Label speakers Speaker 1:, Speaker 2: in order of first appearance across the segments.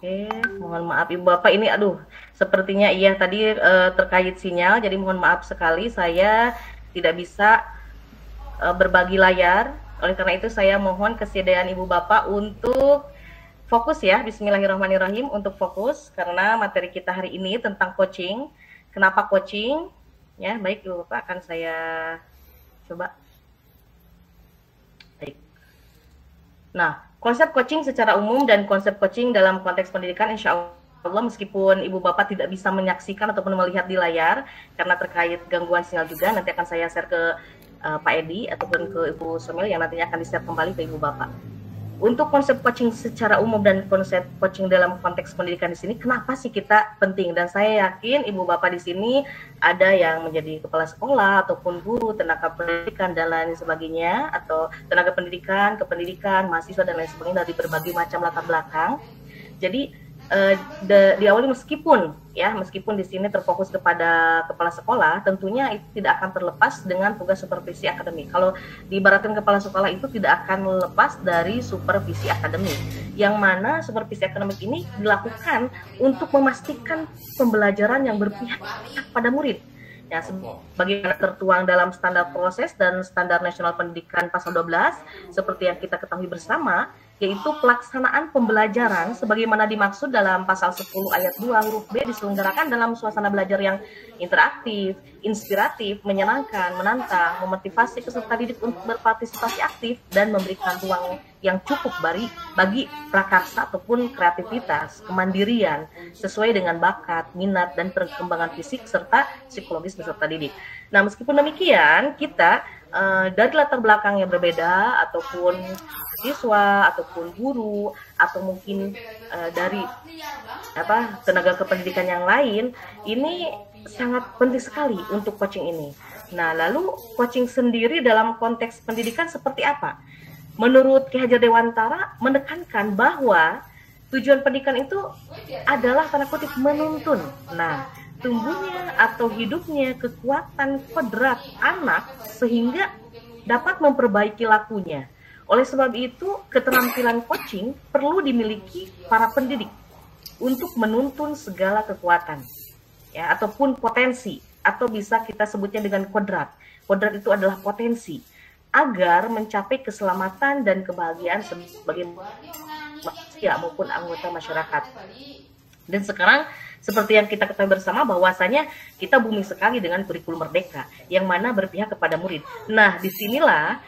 Speaker 1: Oke, mohon maaf Ibu Bapak ini aduh, sepertinya iya tadi terkait sinyal, jadi mohon maaf sekali saya tidak bisa berbagi layar. Oleh karena itu saya mohon kesediaan Ibu Bapak untuk fokus ya. Bismillahirrahmanirrahim, untuk fokus karena materi kita hari ini tentang coaching. Kenapa coaching? Ya, baik Ibu Bapak akan saya coba. Baik. Nah, konsep coaching secara umum dan konsep coaching dalam konteks pendidikan insya Allah meskipun Ibu Bapak tidak bisa menyaksikan ataupun melihat di layar karena terkait gangguan sinyal juga, nanti akan saya share ke Pak Edi ataupun ke Ibu Somil yang nantinya akan di-share kembali ke Ibu Bapak. Untuk konsep coaching secara umum dan konsep coaching dalam konteks pendidikan di sini, kenapa sih kita penting? Dan saya yakin Ibu Bapak di sini ada yang menjadi kepala sekolah ataupun guru, tenaga pendidikan dan lain sebagainya, atau tenaga pendidikan, kependidikan, mahasiswa dan lain sebagainya dari berbagai macam latar belakang. Jadi diawali meskipun di sini terfokus kepada kepala sekolah, tentunya itu tidak akan terlepas dengan tugas supervisi akademik. Kalau diibaratkan kepala sekolah itu tidak akan lepas dari supervisi akademik, yang mana supervisi akademik ini dilakukan untuk memastikan pembelajaran yang berpihak pada murid. Ya, sebagaimana tertuang dalam standar proses dan standar nasional pendidikan pasal 12, seperti yang kita ketahui bersama, yaitu pelaksanaan pembelajaran sebagaimana dimaksud dalam pasal 10 ayat 2 huruf B diselenggarakan dalam suasana belajar yang interaktif, inspiratif, menyenangkan, menantang, memotivasi peserta didik untuk berpartisipasi aktif dan memberikan ruang yang cukup bagi prakarsa ataupun kreativitas, kemandirian sesuai dengan bakat, minat dan perkembangan fisik serta psikologis peserta didik. Nah, meskipun demikian, kita dari latar belakang yang berbeda ataupun siswa ataupun guru atau mungkin dari tenaga kependidikan yang lain, ini sangat penting sekali untuk coaching ini. Nah, lalu coaching sendiri dalam konteks pendidikan seperti apa? Menurut Ki Hajar Dewantara menekankan bahwa tujuan pendidikan itu adalah tanda kutip menuntun. Nah, tumbuhnya atau hidupnya kekuatan kodrat anak sehingga dapat memperbaiki lakunya. Oleh sebab itu, keterampilan coaching perlu dimiliki para pendidik untuk menuntun segala kekuatan, ya, ataupun potensi, atau bisa kita sebutnya dengan kodrat. Kodrat itu adalah potensi, agar mencapai keselamatan dan kebahagiaan sebagai manusia maupun anggota masyarakat. Dan sekarang seperti yang kita ketahui bersama bahwasanya kita booming sekali dengan kurikulum merdeka yang mana berpihak kepada murid. Nah, disinilah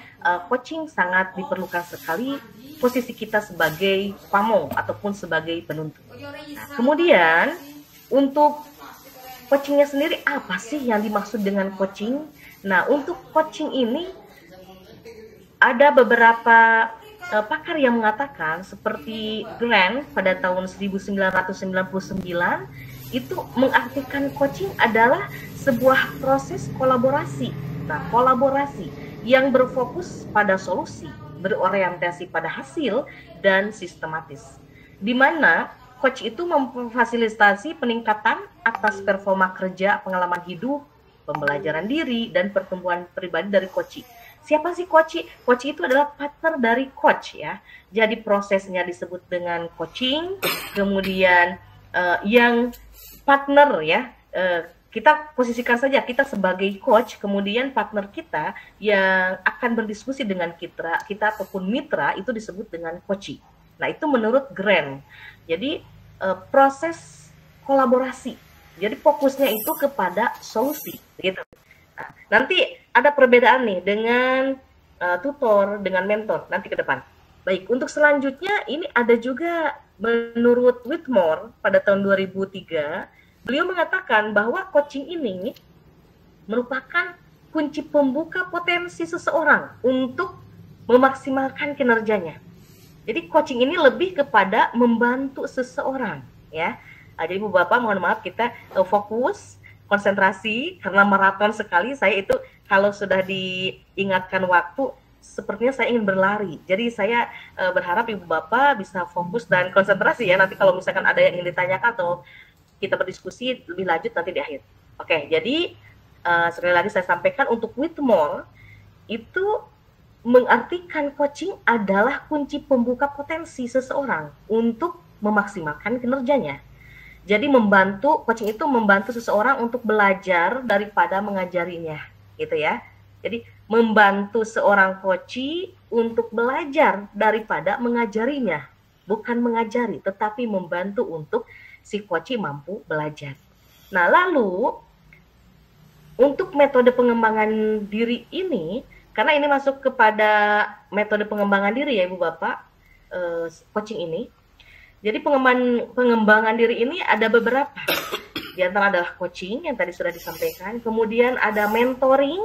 Speaker 1: coaching sangat diperlukan sekali posisi kita sebagai pamong ataupun sebagai penuntun. Nah, kemudian untuk coachingnya sendiri apa sih yang dimaksud dengan coaching? Nah, untuk coaching ini ada beberapa pakar yang mengatakan seperti Grant pada tahun 1999 itu mengartikan coaching adalah sebuah proses kolaborasi. Nah, kolaborasi yang berfokus pada solusi, berorientasi pada hasil dan sistematis. Di mana coach itu memfasilitasi peningkatan atas performa kerja, pengalaman hidup, pembelajaran diri dan pertumbuhan pribadi dari coach. Siapa sih coach? Coach itu adalah partner dari coach ya. Jadi prosesnya disebut dengan coaching. Kemudian yang partner ya, kita posisikan saja kita sebagai coach, kemudian partner kita yang akan berdiskusi dengan kita ataupun mitra itu disebut dengan coaching. Nah, itu menurut Grant. Jadi proses kolaborasi. Jadi fokusnya itu kepada solusi gitu. Nah, nanti ada perbedaan nih dengan tutor, dengan mentor nanti ke depan. Baik, untuk selanjutnya ini ada juga menurut Whitmore pada tahun 2003, beliau mengatakan bahwa coaching ini merupakan kunci pembuka potensi seseorang untuk memaksimalkan kinerjanya. Jadi coaching ini lebih kepada membantu seseorang ya. Jadi Ibu Bapak mohon maaf kita fokus konsentrasi karena maraton sekali saya itu kalau sudah diingatkan waktu sepertinya saya ingin berlari. Jadi saya berharap Ibu Bapak bisa fokus dan konsentrasi ya. Nanti kalau misalkan ada yang ingin ditanyakan atau kita berdiskusi lebih lanjut nanti di akhir. Oke, jadi sekali lagi saya sampaikan untuk Whitmore itu mengartikan coaching adalah kunci pembuka potensi seseorang untuk memaksimalkan kinerjanya. Jadi coaching itu membantu seseorang untuk belajar daripada mengajarinya, gitu ya. Jadi membantu seorang coach untuk belajar daripada mengajarinya, bukan mengajari, tetapi membantu untuk si coach mampu belajar. Nah, lalu untuk metode pengembangan diri ini, karena ini masuk kepada metode pengembangan diri ya Ibu Bapak, coaching ini. Jadi pengembangan diri ini ada beberapa. Di antara adalah coaching yang tadi sudah disampaikan, kemudian ada mentoring,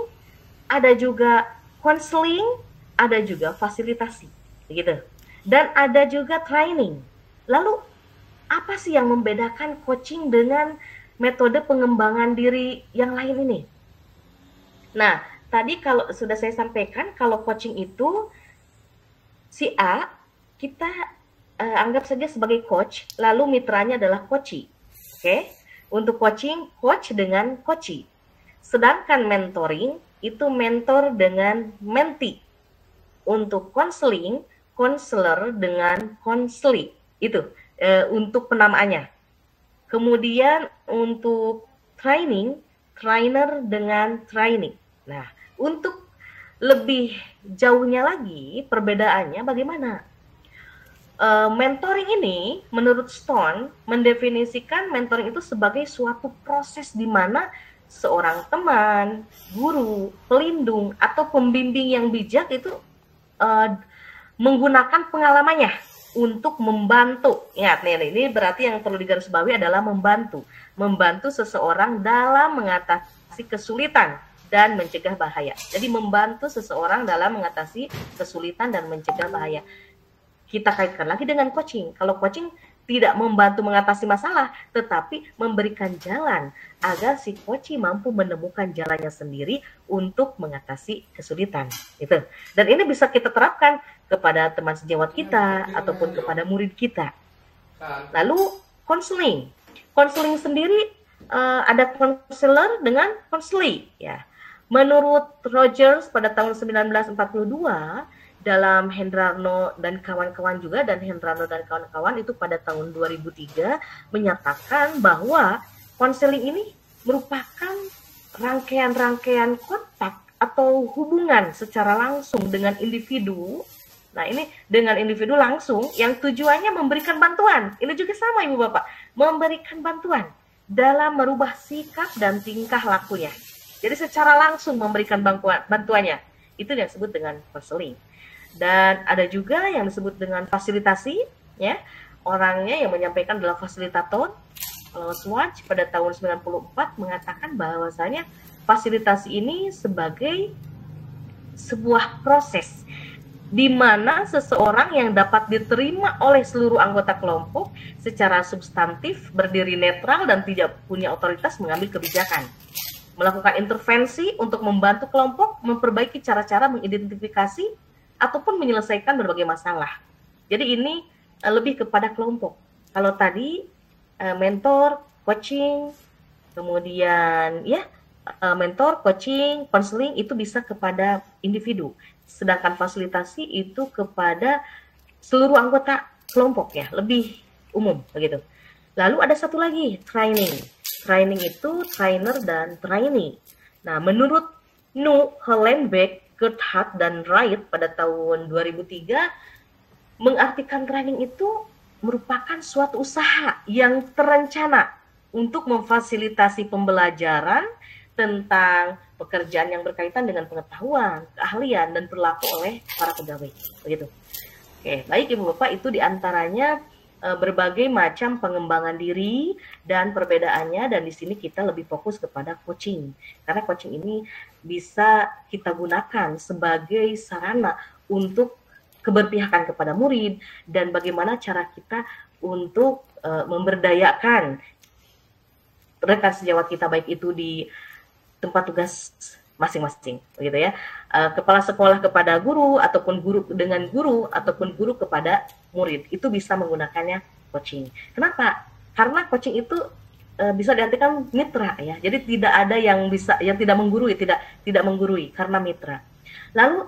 Speaker 1: ada juga counseling, ada juga fasilitasi, begitu. Dan ada juga training. Lalu apa sih yang membedakan coaching dengan metode pengembangan diri yang lain ini? Nah, tadi kalau sudah saya sampaikan, kalau coaching itu si A kita anggap saja sebagai coach, lalu mitranya adalah coachee. Oke? Untuk coaching, coach dengan coachee. Sedangkan mentoring itu mentor dengan mentee. Untuk counseling, counselor dengan counselee. Itu untuk penamaannya. Kemudian untuk training, trainer dengan training. Nah, untuk lebih jauhnya lagi perbedaannya bagaimana? Mentoring ini menurut Stone mendefinisikan mentoring itu sebagai suatu proses di mana seorang teman, guru, pelindung atau pembimbing yang bijak itu menggunakan pengalamannya untuk membantu. Ingat nih, ini berarti yang perlu digarisbawahi adalah membantu seseorang dalam mengatasi kesulitan dan mencegah bahaya. Jadi membantu seseorang dalam mengatasi kesulitan dan mencegah bahaya. Kita kaitkan lagi dengan coaching. Kalau coaching tidak membantu mengatasi masalah, tetapi memberikan jalan agar si coach mampu menemukan jalannya sendiri untuk mengatasi kesulitan. Gitu. Dan ini bisa kita terapkan kepada teman sejawat kita ataupun kepada murid kita. Lalu counseling. Counseling sendiri ada counselor dengan counselee. Ya. Menurut Rogers pada tahun 1942, dalam Hendrano dan kawan-kawan juga, dan Hendrano dan kawan-kawan itu pada tahun 2003 menyatakan bahwa konseling ini merupakan rangkaian-rangkaian kontak atau hubungan secara langsung dengan individu. Nah, ini dengan individu langsung yang tujuannya memberikan bantuan. Ini juga sama Ibu Bapak, memberikan bantuan dalam merubah sikap dan tingkah lakunya. Jadi secara langsung memberikan bantuannya. Itu yang disebut dengan konseling. Dan ada juga yang disebut dengan fasilitasi, ya. Orangnya yang menyampaikan adalah fasilitator. Schwartz pada tahun 94 mengatakan bahwasanya fasilitasi ini sebagai sebuah proses di mana seseorang yang dapat diterima oleh seluruh anggota kelompok secara substantif, berdiri netral dan tidak punya otoritas mengambil kebijakan. Melakukan intervensi untuk membantu kelompok memperbaiki cara-cara mengidentifikasi ataupun menyelesaikan berbagai masalah. Jadi ini lebih kepada kelompok. Kalau tadi mentor, coaching, kemudian ya mentor, coaching, counseling itu bisa kepada individu. Sedangkan fasilitasi itu kepada seluruh anggota kelompok ya, lebih umum begitu. Lalu ada satu lagi, training. Training itu trainer dan trainee. Nah, menurut Nu, Hollenbeck, Gerhardt dan Wright pada tahun 2003 mengartikan training itu merupakan suatu usaha yang terencana untuk memfasilitasi pembelajaran tentang pekerjaan yang berkaitan dengan pengetahuan, keahlian dan perilaku oleh para pegawai. Begitu. Oke, baik Ibu Bapak, itu diantaranya berbagai macam pengembangan diri dan perbedaannya, dan di sini kita lebih fokus kepada coaching karena coaching ini bisa kita gunakan sebagai sarana untuk keberpihakan kepada murid dan bagaimana cara kita untuk memberdayakan rekan sejawat kita baik itu di tempat tugas masing-masing, begitu ya. Kepala sekolah kepada guru ataupun guru dengan guru ataupun guru kepada murid itu bisa menggunakannya coaching. Kenapa? Karena coaching itu bisa diartikan mitra ya. Jadi tidak ada yang tidak menggurui, tidak menggurui karena mitra. Lalu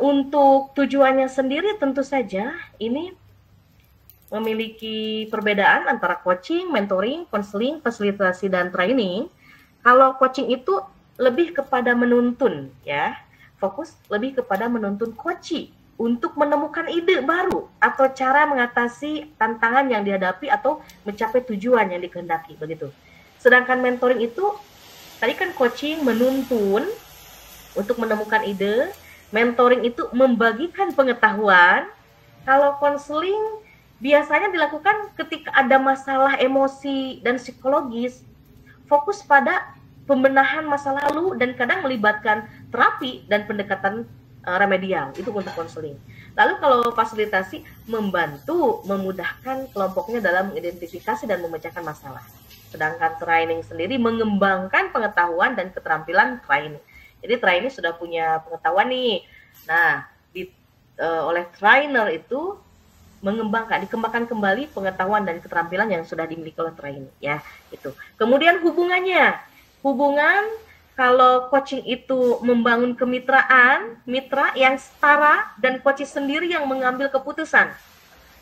Speaker 1: untuk tujuannya sendiri tentu saja ini memiliki perbedaan antara coaching, mentoring, konseling, fasilitasi, dan training. Kalau coaching itu lebih kepada menuntun, ya, fokus lebih kepada menuntun coachee untuk menemukan ide baru atau cara mengatasi tantangan yang dihadapi atau mencapai tujuan yang dikehendaki, begitu. Sedangkan mentoring itu tadi kan coaching menuntun untuk menemukan ide, mentoring itu membagikan pengetahuan. Kalau konseling biasanya dilakukan ketika ada masalah emosi dan psikologis, fokus pada pembenahan masa lalu dan kadang melibatkan terapi dan pendekatan remedial, itu untuk konseling. Lalu kalau fasilitasi membantu memudahkan kelompoknya dalam mengidentifikasi dan memecahkan masalah. Sedangkan training sendiri mengembangkan pengetahuan dan keterampilan training. Jadi trainee sudah punya pengetahuan nih. Nah, oleh trainer itu dikembangkan kembali pengetahuan dan keterampilan yang sudah dimiliki oleh trainee, ya, itu. Kemudian hubungan kalau coaching itu membangun kemitraan, mitra yang setara dan coach sendiri yang mengambil keputusan.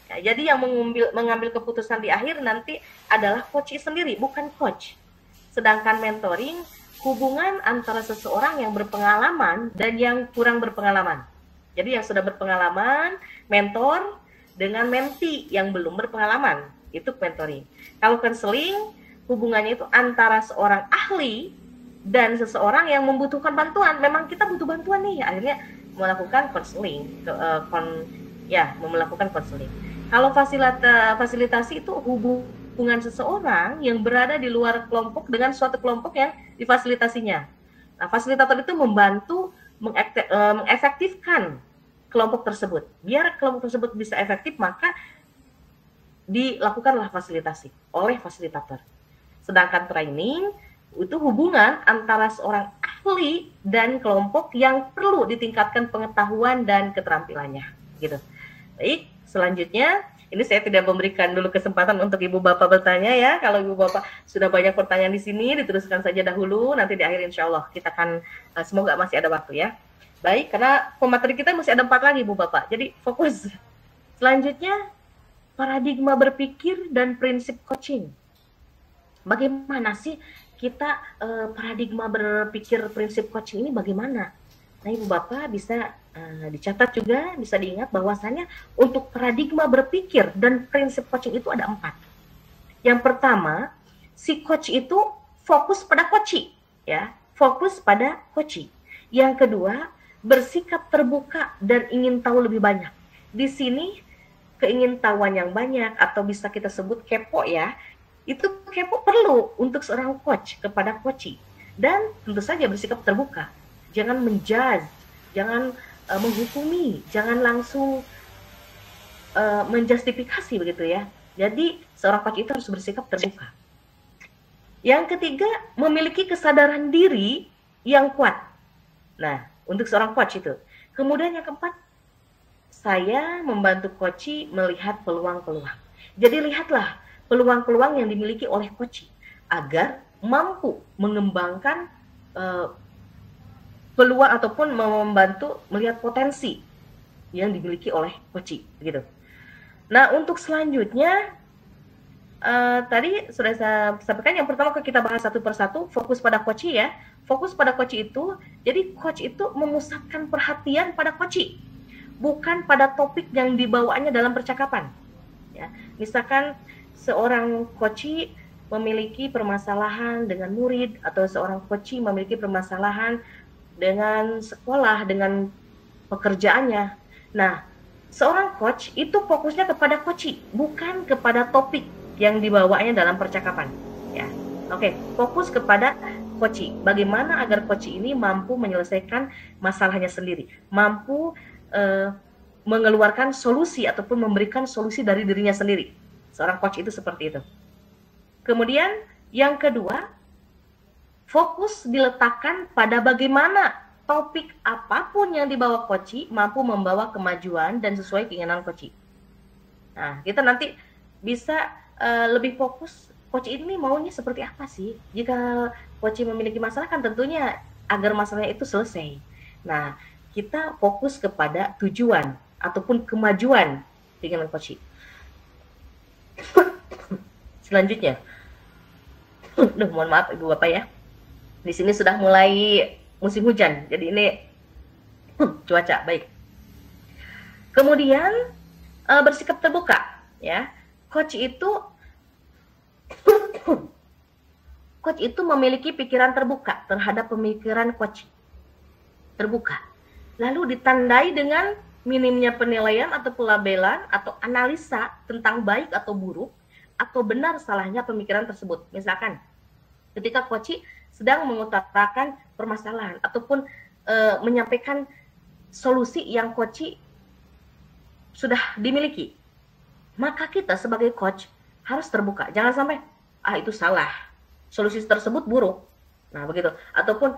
Speaker 1: Ya, jadi yang mengambil keputusan di akhir nanti adalah coach sendiri, bukan coach. Sedangkan mentoring hubungan antara seseorang yang berpengalaman dan yang kurang berpengalaman. Jadi yang sudah berpengalaman, mentor, dengan mentee yang belum berpengalaman, itu mentoring. Kalau konseling, hubungannya itu antara seorang ahli dan seseorang yang membutuhkan bantuan. Memang kita butuh bantuan nih, akhirnya melakukan konseling, melakukan konseling. Kalau fasilitasi itu hubungan seseorang yang berada di luar kelompok dengan suatu kelompok yang difasilitasinya. Nah, fasilitator itu membantu mengefektifkan kelompok tersebut. Biar kelompok tersebut bisa efektif, maka dilakukanlah fasilitasi oleh fasilitator. Sedangkan training itu hubungan antara seorang ahli dan kelompok yang perlu ditingkatkan pengetahuan dan keterampilannya, gitu. Baik, selanjutnya ini saya tidak memberikan dulu kesempatan untuk Ibu Bapak bertanya, ya. Kalau Ibu Bapak sudah banyak pertanyaan di sini, diteruskan saja dahulu, nanti di akhir insya Allah kita akan, semoga masih ada waktu, ya. Baik, karena pemateri kita masih ada 4 lagi, Bu Bapak. Jadi fokus. Selanjutnya, paradigma berpikir dan prinsip coaching. Bagaimana sih kita paradigma berpikir prinsip coaching ini bagaimana? Nah, Ibu Bapak bisa dicatat juga, bisa diingat bahwasannya untuk paradigma berpikir dan prinsip coaching itu ada 4. Yang pertama, si coach itu fokus pada coachee, ya, fokus pada coachee. Yang kedua, bersikap terbuka dan ingin tahu lebih banyak. Di sini keingintahuan yang banyak atau bisa kita sebut kepo, ya. Itu kepo perlu untuk seorang coach kepada coachee. Dan tentu saja bersikap terbuka. Jangan menjudge, jangan menghukumi, jangan langsung menjustifikasi, begitu, ya. Jadi seorang coach itu harus bersikap terbuka. Yang ketiga, memiliki kesadaran diri yang kuat. Nah, untuk seorang coach itu. Kemudian yang keempat, saya membantu coachee melihat peluang-peluang. Jadi lihatlah peluang-peluang yang dimiliki oleh coachee agar mampu mengembangkan peluang ataupun membantu melihat potensi yang dimiliki oleh coachee, gitu. Nah, untuk selanjutnya tadi sudah saya sampaikan, yang pertama kita bahas satu persatu, fokus pada coachee, ya. Fokus pada coachee itu, jadi coach itu memusatkan perhatian pada coachee, bukan pada topik yang dibawanya dalam percakapan. Ya, misalkan seorang coachee memiliki permasalahan dengan murid, atau seorang coachee memiliki permasalahan dengan sekolah, dengan pekerjaannya. Nah, seorang coach itu fokusnya kepada coachee, bukan kepada topik yang dibawanya dalam percakapan, ya. Oke, fokus kepada coachee. Bagaimana agar coachee ini mampu menyelesaikan masalahnya sendiri, mampu mengeluarkan solusi ataupun memberikan solusi dari dirinya sendiri. Seorang coach itu seperti itu. Kemudian yang kedua, fokus diletakkan pada bagaimana topik apapun yang dibawa coachee mampu membawa kemajuan dan sesuai keinginan coachee. Nah, kita nanti bisa lebih fokus, coachee ini maunya seperti apa sih? Jika coachee memiliki masalah, kan tentunya agar masalahnya itu selesai. Nah, kita fokus kepada tujuan ataupun kemajuan keinginan coachee. Selanjutnya, mohon maaf Ibu Bapak ya. Di sini sudah mulai musim hujan, jadi ini cuaca baik. Kemudian bersikap terbuka, ya. Coach itu memiliki pikiran terbuka terhadap pemikiran coach. Terbuka. Lalu ditandai dengan minimnya penilaian atau pelabelan atau analisa tentang baik atau buruk atau benar salahnya pemikiran tersebut. Misalkan ketika coach sedang mengutarakan permasalahan ataupun menyampaikan solusi yang coach sudah dimiliki, maka kita sebagai coach harus terbuka. Jangan sampai itu salah, solusi tersebut buruk, nah begitu, ataupun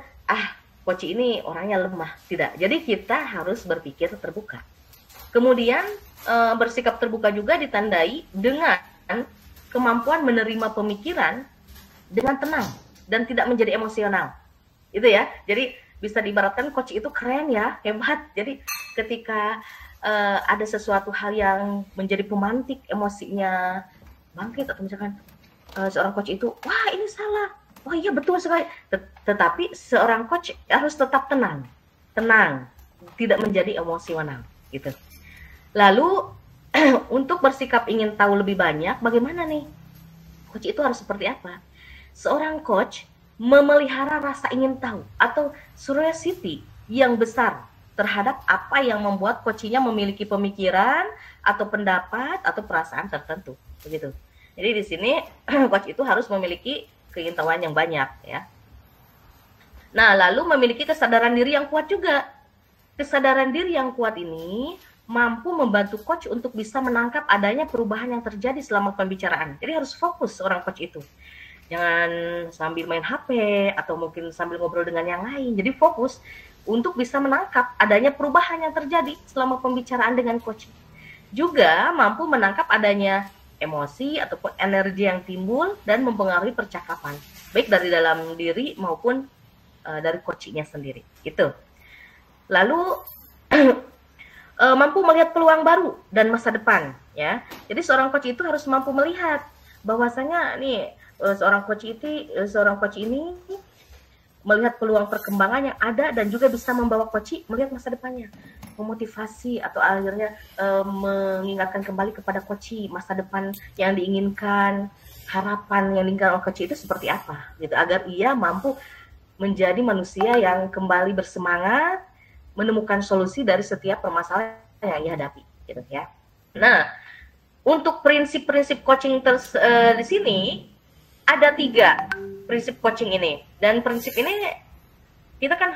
Speaker 1: coach ini orangnya lemah. Tidak. Jadi kita harus berpikir terbuka. Kemudian bersikap terbuka juga ditandai dengan kemampuan menerima pemikiran dengan tenang dan tidak menjadi emosional. Itu ya. Jadi bisa diibaratkan coach itu keren ya, hebat. Jadi ketika ada sesuatu hal yang menjadi pemantik emosinya bangkit, atau misalkan seorang coach itu, wah ini salah, wah iya betul sekali. Tetapi seorang coach harus tetap tenang, tidak menjadi emosional, gitu. Lalu untuk bersikap ingin tahu lebih banyak, bagaimana nih? Coach itu harus seperti apa? Seorang coach memelihara rasa ingin tahu atau curiosity yang besar terhadap apa yang membuat coachnya memiliki pemikiran atau pendapat atau perasaan tertentu, begitu. Jadi di sini coach itu harus memiliki keingintahuan yang banyak, ya. Nah, lalu memiliki kesadaran diri yang kuat juga. Kesadaran diri yang kuat ini mampu membantu coach untuk bisa menangkap adanya perubahan yang terjadi selama pembicaraan. Jadi harus fokus orang coach itu. Jangan sambil main HP atau mungkin sambil ngobrol dengan yang lain. Jadi fokus untuk bisa menangkap adanya perubahan yang terjadi selama pembicaraan dengan coach. Juga mampu menangkap adanya emosi ataupun energi yang timbul dan mempengaruhi percakapan, baik dari dalam diri maupun dari coachnya sendiri. Gitu. Lalu mampu melihat peluang baru dan masa depan, ya. Jadi seorang coach itu harus mampu melihat bahwasanya nih seorang coach ini melihat peluang perkembangan yang ada dan juga bisa membawa coach melihat masa depannya, memotivasi atau akhirnya mengingatkan kembali kepada coach masa depan yang diinginkan, harapan yang diinginkan oleh coach itu seperti apa, gitu, agar ia mampu menjadi manusia yang kembali bersemangat menemukan solusi dari setiap permasalahan yang ia hadapi, gitu ya. Nah, untuk prinsip-prinsip coaching di sini ada 3 prinsip coaching ini, dan prinsip ini kita kan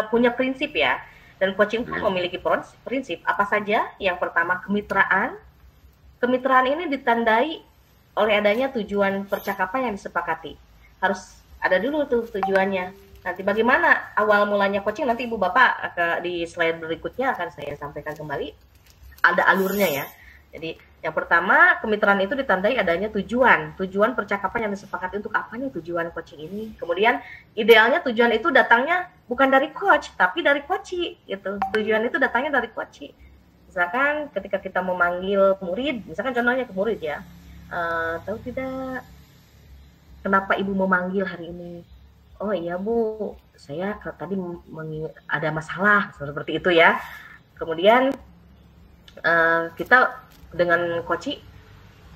Speaker 1: punya prinsip ya, dan coaching pun memiliki prinsip apa saja. Yang pertama kemitraan. Kemitraan ini ditandai oleh adanya tujuan percakapan yang disepakati. Harus ada dulu tuh tujuannya. Nanti bagaimana awal mulanya coaching, nanti Ibu Bapak di slide berikutnya akan saya sampaikan kembali. Ada alurnya ya. Jadi yang pertama, kemitraan itu ditandai adanya tujuan percakapan yang disepakati. Untuk apa nih tujuan coaching ini? Kemudian idealnya tujuan itu datangnya bukan dari coach, tapi dari coach, gitu. Tujuan itu datangnya dari coach. Misalkan ketika kita memanggil murid, misalkan contohnya ke murid ya, tahu tidak kenapa ibu memanggil hari ini? Oh iya Bu, saya tadi ada masalah, seperti itu ya. Kemudian kita dengan coach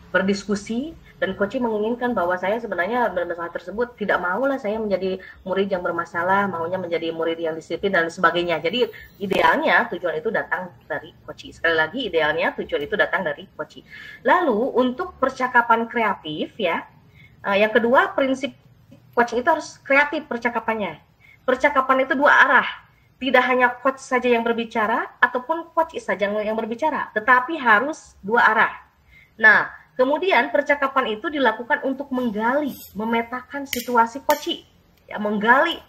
Speaker 1: berdiskusi, dan coach menginginkan bahwa saya sebenarnya bermasalah tersebut tidak maulah saya menjadi murid yang bermasalah, maunya menjadi murid yang disiplin dan sebagainya. Jadi idealnya tujuan itu datang dari coach. Sekali lagi, idealnya tujuan itu datang dari coach. Lalu untuk percakapan kreatif ya, yang kedua, prinsip coaching itu harus kreatif percakapannya. Percakapan itu 2 arah. Tidak hanya coach saja yang berbicara ataupun coach saja yang berbicara, tetapi harus 2 arah. Nah, kemudian percakapan itu dilakukan untuk menggali, memetakan situasi coach. Ya, menggali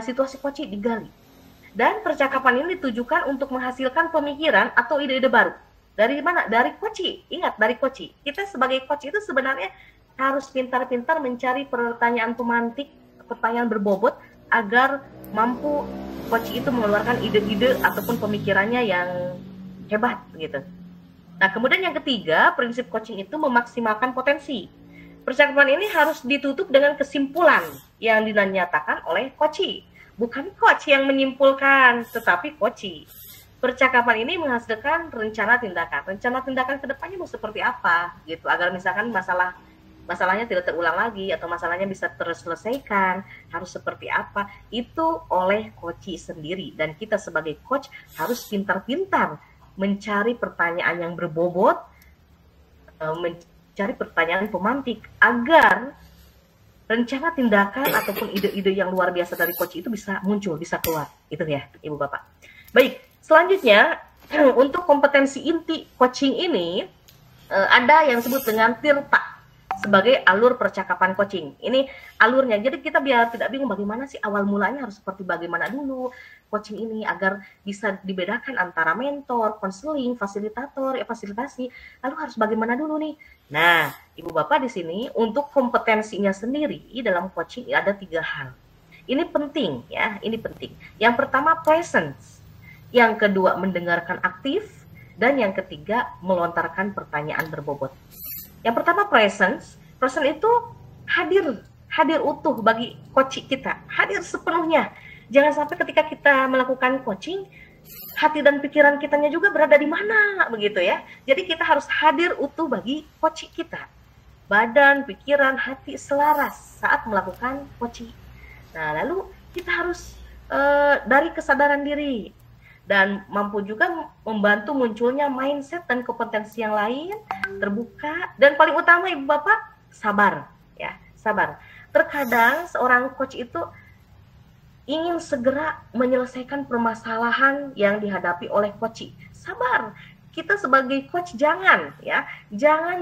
Speaker 1: situasi coach digali. Dan percakapan ini ditujukan untuk menghasilkan pemikiran atau ide-ide baru. Dari mana? Dari coach. Ingat, dari coach. Kita sebagai coach itu sebenarnya harus pintar-pintar mencari pertanyaan pemantik, pertanyaan berbobot agar mampu coach itu mengeluarkan ide-ide ataupun pemikirannya yang hebat gitu. Nah, kemudian yang ketiga, prinsip coaching itu memaksimalkan potensi. Percakapan ini harus ditutup dengan kesimpulan yang dinyatakan oleh coach. Bukan coach yang menyimpulkan, tetapi coach. Percakapan ini menghasilkan rencana tindakan. Rencana tindakan ke depannya mau seperti apa gitu, agar misalkan masalahnya tidak terulang lagi atau masalahnya bisa terselesaikan, harus seperti apa, itu oleh coach sendiri. Dan kita sebagai coach harus pintar-pintar mencari pertanyaan yang berbobot, mencari pertanyaan pemantik agar rencana tindakan ataupun ide-ide yang luar biasa dari coach itu bisa muncul, bisa keluar. Itu ya, Ibu Bapak. Baik, selanjutnya untuk kompetensi inti coaching ini ada yang disebut dengan TIRTA sebagai alur percakapan coaching. Ini alurnya. Jadi kita biar tidak bingung bagaimana sih awal mulanya harus seperti bagaimana dulu coaching ini agar bisa dibedakan antara mentor, konseling, fasilitator, fasilitasi. Lalu harus bagaimana dulu nih? Nah, Ibu Bapak di sini untuk kompetensinya sendiri dalam coaching ada 3 hal. Ini penting ya, ini penting. Yang pertama presence, yang kedua mendengarkan aktif, dan yang ketiga melontarkan pertanyaan berbobot. Yang pertama presence itu hadir utuh bagi coach kita, hadir sepenuhnya. Jangan sampai ketika kita melakukan coaching, hati dan pikiran kitanya juga berada di mana, begitu ya. Jadi kita harus hadir utuh bagi coach kita. Badan, pikiran, hati selaras saat melakukan coaching. Nah, lalu kita harus dari kesadaran diri dan mampu juga membantu munculnya mindset dan kompetensi yang lain, terbuka, dan paling utama Ibu Bapak, sabar ya, sabar. Terkadang seorang coach itu ingin segera menyelesaikan permasalahan yang dihadapi oleh coach. Sabar. Kita sebagai coach jangan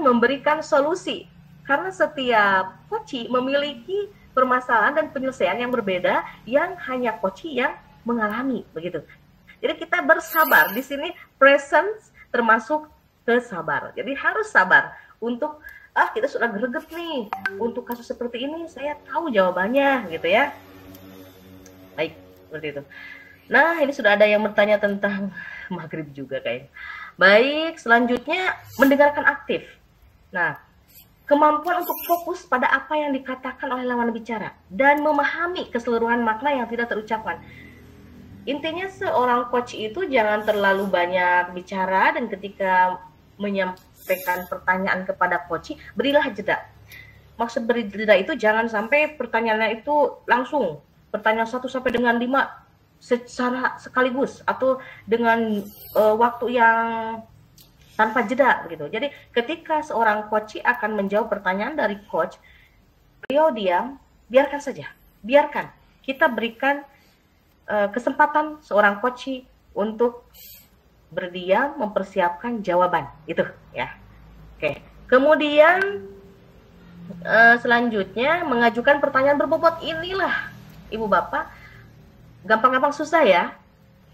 Speaker 1: memberikan solusi, karena setiap coach memiliki permasalahan dan penyelesaian yang berbeda yang hanya coach yang mengalami, begitu. Jadi kita bersabar. Di sini presence termasuk kesabar. Jadi harus sabar untuk kita sudah greget nih untuk kasus seperti ini, saya tahu jawabannya gitu ya. Baik, seperti itu. Nah, ini sudah ada yang bertanya tentang maghrib juga kayaknya. Baik, selanjutnya mendengarkan aktif. Nah, kemampuan untuk fokus pada apa yang dikatakan oleh lawan bicara dan memahami keseluruhan makna yang tidak terucapkan. Intinya seorang coach itu jangan terlalu banyak bicara, dan ketika menyampaikan pertanyaan kepada coach, berilah jeda. Maksud beri jeda itu jangan sampai pertanyaannya itu langsung, pertanyaan 1 sampai dengan 5 secara sekaligus atau dengan waktu yang tanpa jeda begitu. Jadi ketika seorang coach akan menjawab pertanyaan dari coach, beliau diam, biarkan saja. Biarkan. Kita berikan kesempatan seorang coach untuk berdiam, mempersiapkan jawaban, itu ya. Oke. Kemudian selanjutnya mengajukan pertanyaan berbobot. Inilah Ibu Bapak, gampang-gampang susah ya,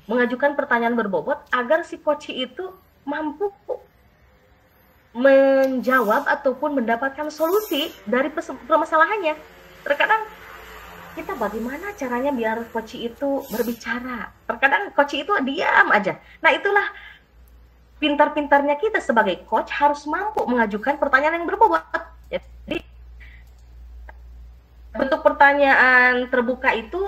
Speaker 1: mengajukan pertanyaan berbobot agar si coach itu mampu menjawab ataupun mendapatkan solusi dari permasalahannya. Terkadang kita bagaimana caranya biar coach itu berbicara. Terkadang coach itu diam aja. Nah, itulah pintar-pintarnya kita sebagai coach harus mampu mengajukan pertanyaan yang berbobot. Jadi bentuk pertanyaan terbuka itu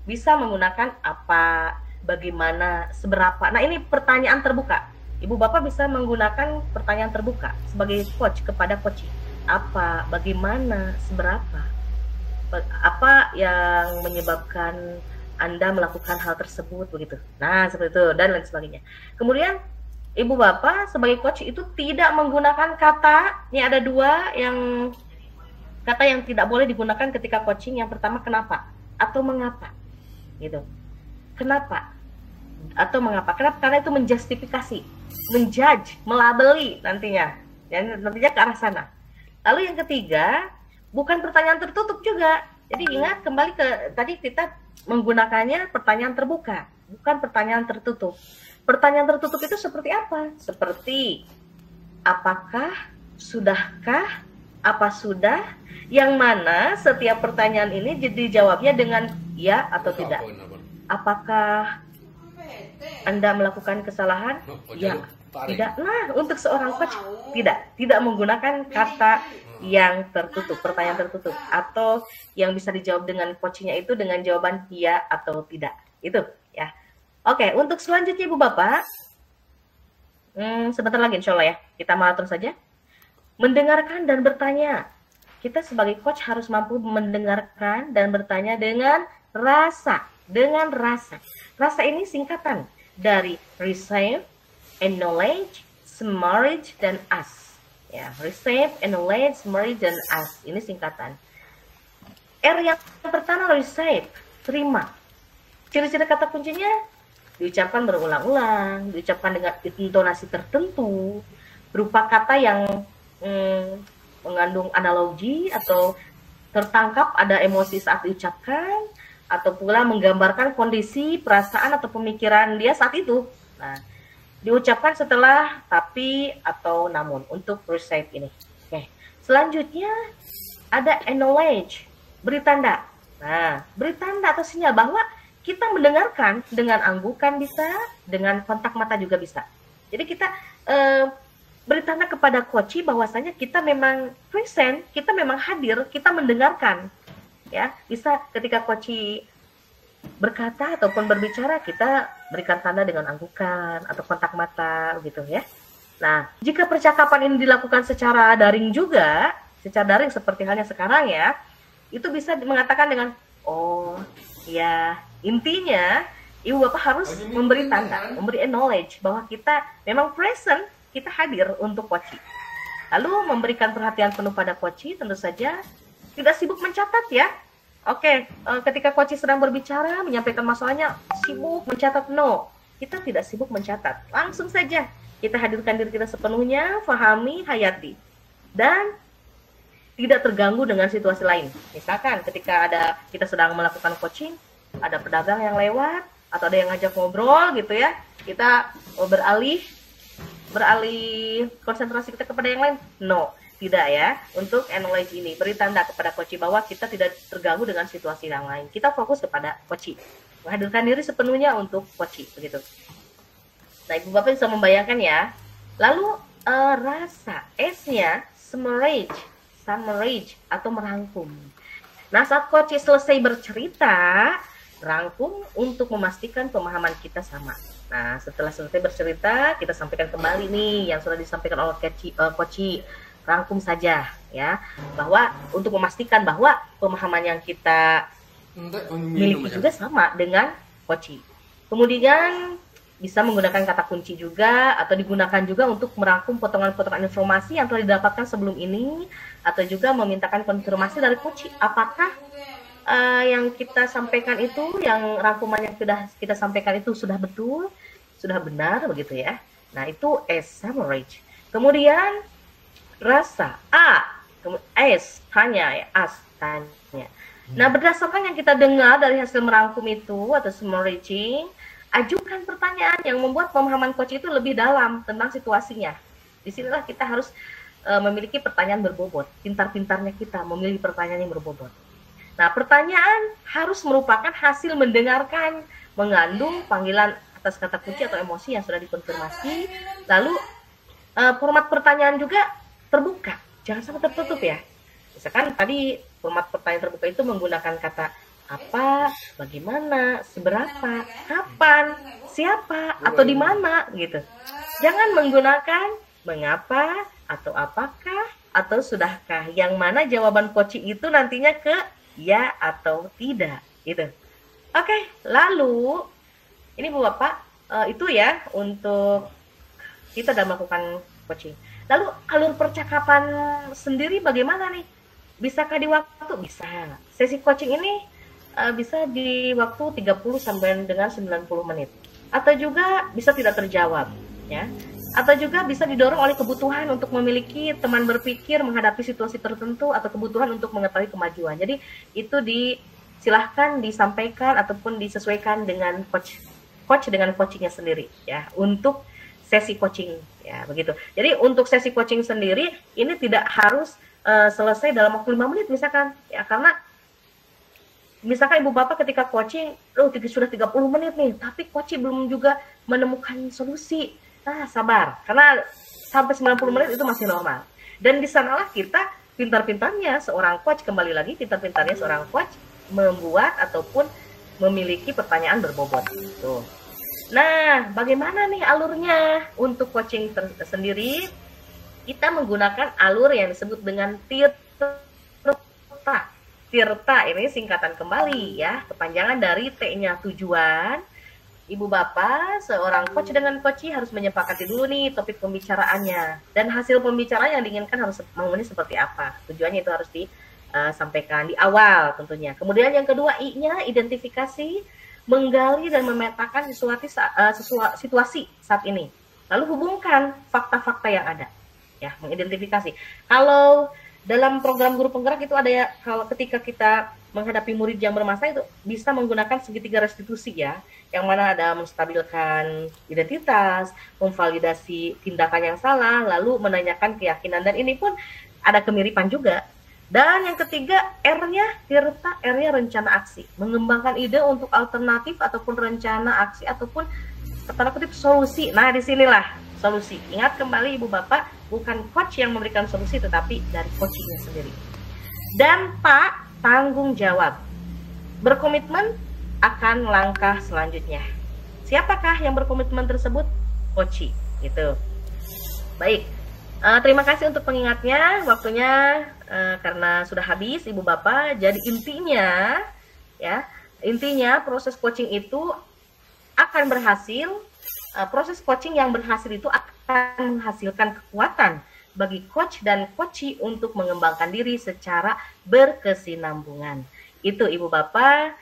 Speaker 1: bisa menggunakan apa, bagaimana, seberapa. Nah, ini pertanyaan terbuka. Ibu Bapak bisa menggunakan pertanyaan terbuka sebagai coach kepada coach. Apa, bagaimana, seberapa. Apa yang menyebabkan Anda melakukan hal tersebut, begitu. Nah, seperti itu dan lain sebagainya. Kemudian Ibu Bapak sebagai coach itu tidak menggunakan kata. Ini ada 2 kata yang tidak boleh digunakan ketika coaching. Yang pertama kenapa atau mengapa, gitu. Kenapa atau mengapa? Kenapa? Karena itu menjustifikasi, menjudge, melabeli nantinya, dan nantinya ke arah sana. Lalu yang ketiga, bukan pertanyaan tertutup juga. Jadi ingat kembali ke tadi kita menggunakannya pertanyaan terbuka, bukan pertanyaan tertutup. Pertanyaan tertutup itu seperti apa? Seperti apakah, sudahkah, apa sudah, yang mana setiap pertanyaan ini jadi jawabnya dengan ya atau tidak. Apakah Anda melakukan kesalahan? Ya, tidak. Nah, untuk seorang coach tidak menggunakan kata yang tertutup, pertanyaan tertutup, atau yang bisa dijawab dengan coachingnya itu dengan jawaban iya atau tidak. Itu ya. Oke, untuk selanjutnya Ibu Bapak, sebentar lagi insya Allah ya, kita maraton saja. Mendengarkan dan bertanya. Kita sebagai coach harus mampu mendengarkan dan bertanya dengan rasa. Dengan rasa. Rasa ini singkatan dari receive, acknowledge, submerge, dan ask. Ya, receive, acknowledge, submerge, dan ask. Ini singkatan. R yang pertama receive, terima. Ciri-ciri kata kuncinya diucapkan berulang-ulang, diucapkan dengan intonasi tertentu, berupa kata yang mengandung analogi atau tertangkap ada emosi saat diucapkan, atau pula menggambarkan kondisi, perasaan, atau pemikiran dia saat itu. Nah, diucapkan setelah tapi atau namun untuk receive ini. Oke. Selanjutnya ada acknowledge, beri tanda. Nah, beri tanda atau sinyal bahwa kita mendengarkan dengan anggukan bisa, dengan kontak mata juga bisa. Jadi kita beri tanda kepada coach bahwasanya kita memang present, kita memang hadir, kita mendengarkan. Ya, bisa ketika coach berkata ataupun berbicara, kita berikan tanda dengan anggukan atau kontak mata gitu ya. Nah, jika percakapan ini dilakukan secara daring juga, secara daring seperti halnya sekarang ya, itu bisa mengatakan dengan oh, ya, intinya Ibu Bapak harus memberi tanda, memberi acknowledge bahwa kita memang present, kita hadir untuk coach. Lalu memberikan perhatian penuh pada coach, tentu saja tidak sibuk mencatat ya. Oke, ketika coach sedang berbicara, menyampaikan masalahnya, sibuk mencatat, no. Kita tidak sibuk mencatat, langsung saja kita hadirkan diri kita sepenuhnya, fahami, hayati. Dan tidak terganggu dengan situasi lain. Misalkan ketika kita sedang melakukan coaching, ada pedagang yang lewat, atau ada yang ngajak ngobrol gitu ya, kita beralih konsentrasi kita kepada yang lain, no, tidak ya. Untuk acknowledge ini, beri tanda kepada coach bahwa kita tidak terganggu dengan situasi yang lain, kita fokus kepada coach, menghadirkan diri sepenuhnya untuk coach, begitu. Nah, Ibu Bapak bisa membayangkan ya. Lalu rasa, S-nya summarize atau merangkum. Nah, saat coach selesai bercerita, rangkum untuk memastikan pemahaman kita sama. Nah, setelah selesai bercerita, kita sampaikan kembali nih yang sudah disampaikan oleh coach. Rangkum saja ya, bahwa untuk memastikan bahwa pemahaman yang kita miliki juga sama dengan coach. Kemudian bisa menggunakan kata kunci juga, atau digunakan juga untuk merangkum potongan-potongan informasi yang telah didapatkan sebelum ini, atau juga memintakan konfirmasi dari coach apakah yang kita sampaikan itu, yang rangkuman yang sudah kita sampaikan itu sudah betul, sudah benar, begitu ya. Nah, itu summarize. Kemudian rasa, S, tanya ya, ask, tanya. Nah, berdasarkan yang kita dengar dari hasil merangkum itu atau summarizing, ajukan pertanyaan yang membuat pemahaman coach itu lebih dalam tentang situasinya. Disinilah kita harus memiliki pertanyaan berbobot. Pintar-pintarnya kita memilih pertanyaan yang berbobot. Nah, pertanyaan harus merupakan hasil mendengarkan, mengandung panggilan atas kata kunci atau emosi yang sudah dikonfirmasi. Lalu format pertanyaan juga terbuka, jangan sampai tertutup ya. Misalkan tadi format pertanyaan terbuka itu menggunakan kata apa, bagaimana, seberapa, kapan, siapa, atau di mana gitu. Jangan menggunakan mengapa, atau apakah, atau sudahkah, yang mana jawaban coach itu nantinya ke ya atau tidak gitu. Oke, lalu ini Bu Bapak, itu ya untuk kita dalam melakukan coaching. Lalu alur percakapan sendiri bagaimana nih? Bisakah di waktu? Bisa. Sesi coaching ini bisa di waktu 30 sampai dengan 90 menit. Atau juga bisa tidak terjawab ya. Atau juga bisa didorong oleh kebutuhan untuk memiliki teman berpikir menghadapi situasi tertentu, atau kebutuhan untuk mengetahui kemajuan. Jadi itu silahkan disampaikan ataupun disesuaikan dengan coach dengan coachingnya sendiri ya, untuk sesi coaching ya, begitu. Jadi untuk sesi coaching sendiri ini tidak harus selesai dalam waktu 5 menit misalkan ya, karena misalkan Ibu Bapak ketika coaching sudah 30 menit nih, tapi coach belum juga menemukan solusi. Nah, sabar, karena sampai 90 menit itu masih normal. Dan di sanalah kita pintar-pintarnya seorang coach, kembali lagi pintar-pintarnya seorang coach membuat ataupun memiliki pertanyaan berbobot. Tuh. Nah, bagaimana nih alurnya untuk coaching sendiri? Kita menggunakan alur yang disebut dengan tirta. Tirta ini singkatan kembali ya, kepanjangan dari T-nya tujuan. Ibu bapak, seorang coach dengan coachee harus menyepakati dulu nih topik pembicaraannya. Dan hasil pembicaraan yang diinginkan harus memenuhi seperti apa. Tujuannya itu harus disampaikan di awal tentunya. Kemudian yang kedua, I-nya identifikasi, menggali dan memetakan situasi saat ini. Lalu hubungkan fakta-fakta yang ada. Ya, mengidentifikasi. Kalau dalam program guru penggerak itu ada ya, kalau ketika kita menghadapi murid yang bermasalah itu bisa menggunakan segitiga restitusi ya, yang mana ada menstabilkan identitas, memvalidasi tindakan yang salah, lalu menanyakan keyakinan, dan ini pun ada kemiripan juga. Dan yang ketiga, R-nya tirta, R-nya rencana aksi, mengembangkan ide untuk alternatif ataupun rencana aksi ataupun tanda kutip solusi. Nah, disinilah solusi. Ingat kembali ibu bapak, bukan coach yang memberikan solusi, tetapi dari coachingnya sendiri. Dan Pak, tanggung jawab. Berkomitmen akan langkah selanjutnya. Siapakah yang berkomitmen tersebut? Coachee. Gitu. Baik. Terima kasih untuk pengingatnya. Waktunya karena sudah habis ibu bapak. Jadi intinya, ya, intinya proses coaching itu akan berhasil. Proses coaching yang berhasil itu akan menghasilkan kekuatan bagi coach dan coachee untuk mengembangkan diri secara berkesinambungan. Itu ibu bapak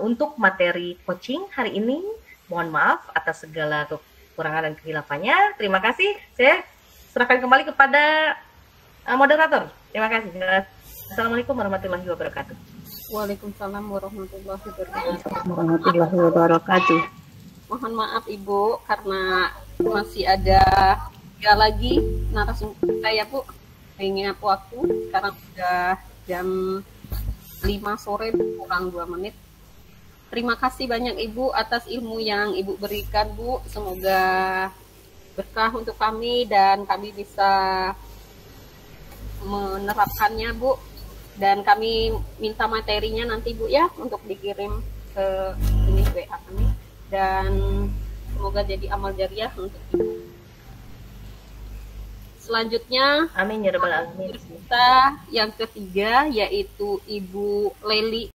Speaker 1: untuk materi coaching hari ini. Mohon maaf atas segala kekurangan dan kehilafannya. Terima kasih. Saya serahkan kembali kepada moderator. Terima kasih. Assalamualaikum warahmatullahi wabarakatuh.
Speaker 2: Waalaikumsalam warahmatullahi wabarakatuh. Mohon maaf Ibu, karena masih ada 3 lagi narasumber saya Bu, mengingat waktu. Sekarang sudah jam 5 sore kurang 2 menit. Terima kasih banyak Ibu atas ilmu yang Ibu berikan Bu. Semoga berkah untuk kami dan kami bisa menerapkannya Bu. Dan kami minta materinya nanti Bu ya, untuk dikirim ke ini WA kami. Dan semoga jadi amal jariah untuk Ibu. Selanjutnya,
Speaker 1: amin ya rabbal alamin.
Speaker 2: Kita yang ketiga yaitu Ibu Leli